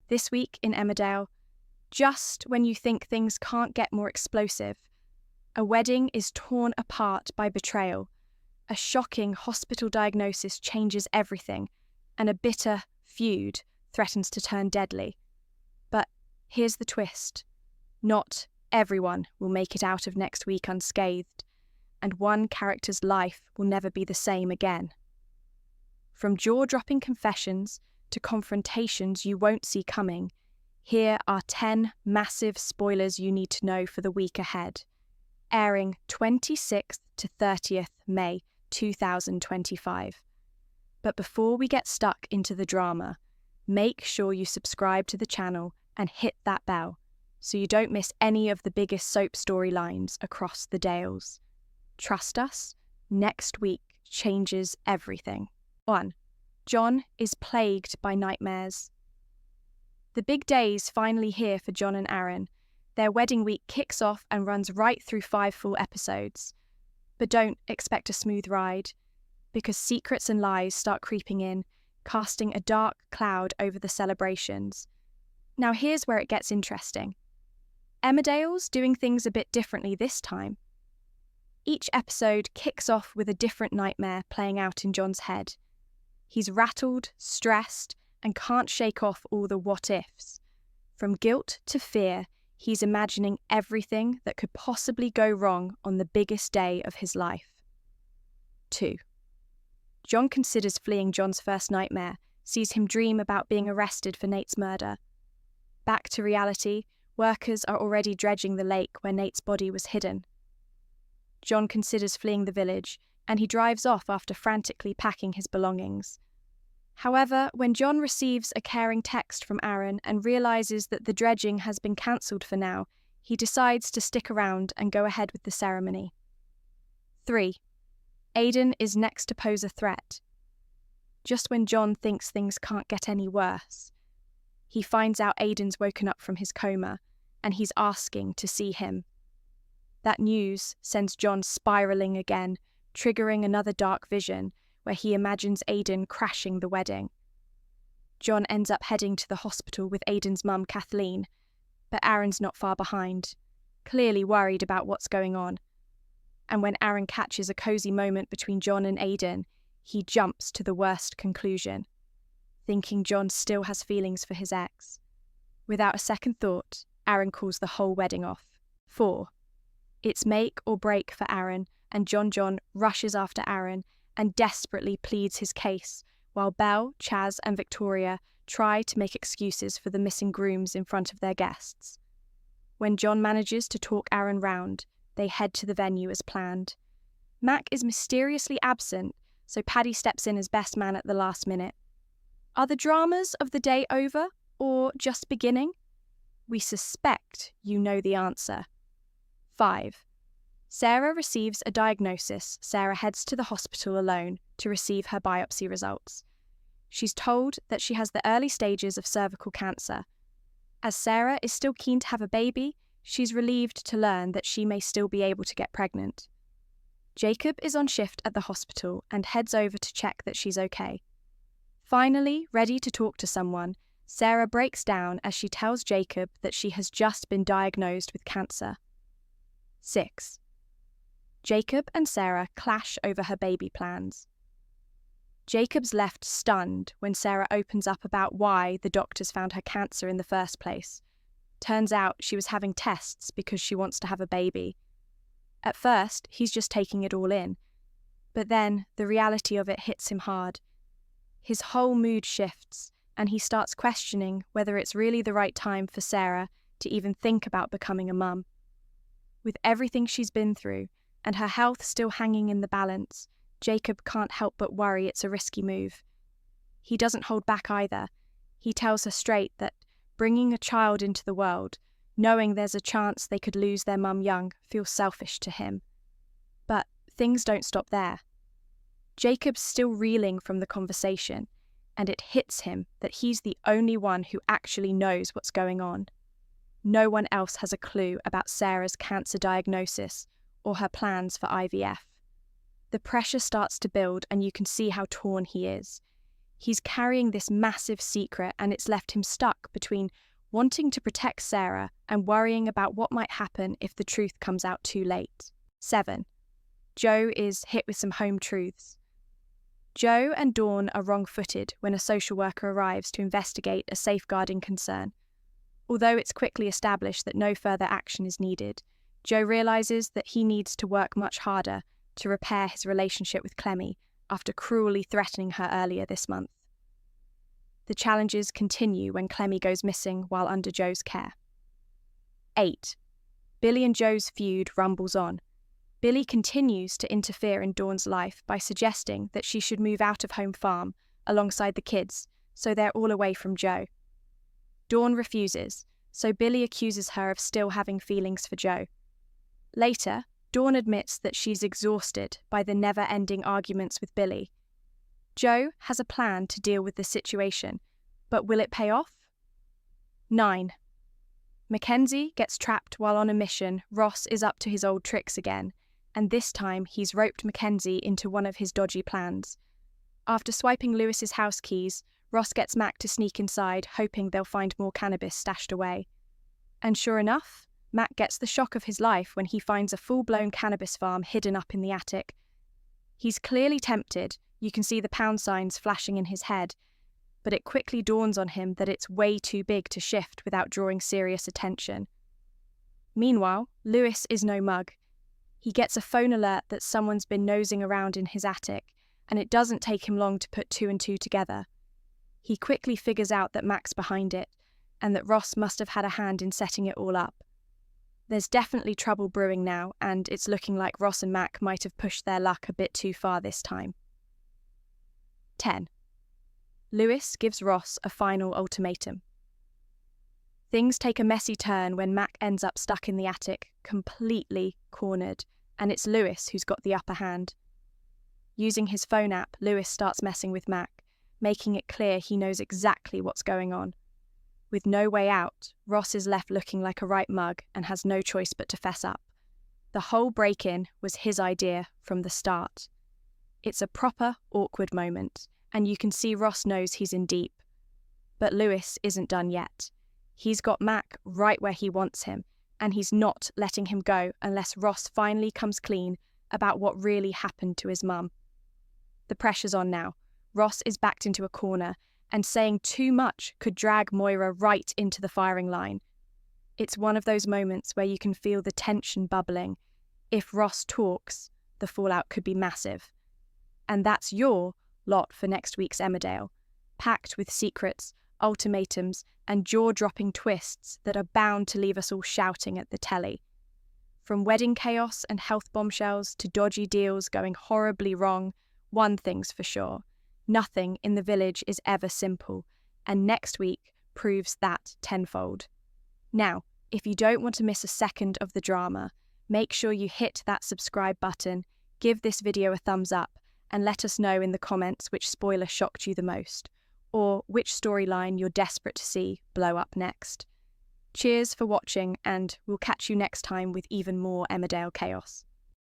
This week in Emmerdale, just when you think things can't get more explosive, a wedding is torn apart by betrayal, a shocking hospital diagnosis changes everything, and a bitter feud threatens to turn deadly. But here's the twist. Not everyone will make it out of next week unscathed, and one character's life will never be the same again. From jaw-dropping confessions to confrontations you won't see coming, here are 10 massive spoilers you need to know for the week ahead. Airing 26th to 30th May 2025. But before we get stuck into the drama, make sure you subscribe to the channel and hit that bell so you don't miss any of the biggest soap storylines across the Dales. Trust us, next week changes everything. 1. John is plagued by nightmares. The big day's finally here for John and Aaron. Their wedding week kicks off and runs right through 5 full episodes. But don't expect a smooth ride, because secrets and lies start creeping in, casting a dark cloud over the celebrations. Now here's where it gets interesting. Emmerdale's doing things a bit differently this time. Each episode kicks off with a different nightmare playing out in John's head. He's rattled, stressed, and can't shake off all the what-ifs. From guilt to fear, he's imagining everything that could possibly go wrong on the biggest day of his life. 2. John considers fleeing John's first nightmare, sees him dream about being arrested for Nate's murder. Back to reality, workers are already dredging the lake where Nate's body was hidden. John considers fleeing the village, and he drives off after frantically packing his belongings. However, when John receives a caring text from Aaron and realises that the dredging has been cancelled for now, he decides to stick around and go ahead with the ceremony. 3. Aidan is next to pose a threat. Just when John thinks things can't get any worse, he finds out Aidan's woken up from his coma, and he's asking to see him. That news sends John spiralling again, triggering another dark vision where he imagines Aidan crashing the wedding. John ends up heading to the hospital with Aidan's mum, Kathleen, but Aaron's not far behind, clearly worried about what's going on. And when Aaron catches a cosy moment between John and Aidan, he jumps to the worst conclusion, thinking John still has feelings for his ex. Without a second thought, Aaron calls the whole wedding off. 4. It's make or break for Aaron, and John rushes after Aaron and desperately pleads his case, while Belle, Chaz and Victoria try to make excuses for the missing grooms in front of their guests. When John manages to talk Aaron round, they head to the venue as planned. Mac is mysteriously absent, so Paddy steps in as best man at the last minute. Are the dramas of the day over, or just beginning? We suspect you know the answer. 5. Sarah receives a diagnosis. Sarah heads to the hospital alone to receive her biopsy results. She's told that she has the early stages of cervical cancer. As Sarah is still keen to have a baby, she's relieved to learn that she may still be able to get pregnant. Jacob is on shift at the hospital and heads over to check that she's okay. Finally, ready to talk to someone, Sarah breaks down as she tells Jacob that she has just been diagnosed with cancer. 6. Jacob and Sarah clash over her baby plans. Jacob's left stunned when Sarah opens up about why the doctors found her cancer in the first place. Turns out she was having tests because she wants to have a baby. At first, he's just taking it all in, but then the reality of it hits him hard. His whole mood shifts, and he starts questioning whether it's really the right time for Sarah to even think about becoming a mum. With everything she's been through, and her health still hanging in the balance, Jacob can't help but worry it's a risky move. He doesn't hold back either. He tells her straight that bringing a child into the world, knowing there's a chance they could lose their mum young, feels selfish to him. But things don't stop there. Jacob's still reeling from the conversation, and it hits him that he's the only one who actually knows what's going on. No one else has a clue about Sarah's cancer diagnosis or her plans for IVF. The pressure starts to build, and you can see how torn he is. He's carrying this massive secret, and it's left him stuck between wanting to protect Sarah and worrying about what might happen if the truth comes out too late. 7. Joe is hit with some home truths. Joe and Dawn are wrong-footed when a social worker arrives to investigate a safeguarding concern. Although it's quickly established that no further action is needed, Joe realises that he needs to work much harder to repair his relationship with Clemmy after cruelly threatening her earlier this month. The challenges continue when Clemmy goes missing while under Joe's care. 8. Billy and Joe's feud rumbles on. Billy continues to interfere in Dawn's life by suggesting that she should move out of home farm alongside the kids so they're all away from Joe. Dawn refuses, so Billy accuses her of still having feelings for Joe. Later, Dawn admits that she's exhausted by the never-ending arguments with Billy. Joe has a plan to deal with the situation, but will it pay off? 9. Mackenzie gets trapped while on a mission. Ross is up to his old tricks again, and this time he's roped Mackenzie into one of his dodgy plans. After swiping Lewis's house keys, Ross gets Mac to sneak inside, hoping they'll find more cannabis stashed away. And sure enough, Mac gets the shock of his life when he finds a full-blown cannabis farm hidden up in the attic. He's clearly tempted, you can see the pound signs flashing in his head, but it quickly dawns on him that it's way too big to shift without drawing serious attention. Meanwhile, Lewis is no mug. He gets a phone alert that someone's been nosing around in his attic, and it doesn't take him long to put 2 and 2 together. He quickly figures out that Mac's behind it, and that Ross must have had a hand in setting it all up. There's definitely trouble brewing now, and it's looking like Ross and Mac might have pushed their luck a bit too far this time. 10. Lewis gives Ross a final ultimatum. Things take a messy turn when Mac ends up stuck in the attic, completely cornered, and it's Lewis who's got the upper hand. Using his phone app, Lewis starts messing with Mac, making it clear he knows exactly what's going on. With no way out, Ross is left looking like a right mug and has no choice but to fess up. The whole break-in was his idea from the start. It's a proper, awkward moment, and you can see Ross knows he's in deep. But Lewis isn't done yet. He's got Mac right where he wants him, and he's not letting him go unless Ross finally comes clean about what really happened to his mum. The pressure's on now. Ross is backed into a corner, and saying too much could drag Moira right into the firing line. It's one of those moments where you can feel the tension bubbling. If Ross talks, the fallout could be massive. And that's your lot for next week's Emmerdale, packed with secrets, ultimatums, and jaw-dropping twists that are bound to leave us all shouting at the telly. From wedding chaos and health bombshells to dodgy deals going horribly wrong, one thing's for sure. Nothing in the village is ever simple, and next week proves that tenfold. Now, if you don't want to miss a second of the drama, make sure you hit that subscribe button, give this video a thumbs up, and let us know in the comments which spoiler shocked you the most, or which storyline you're desperate to see blow up next. Cheers for watching, and we'll catch you next time with even more Emmerdale chaos.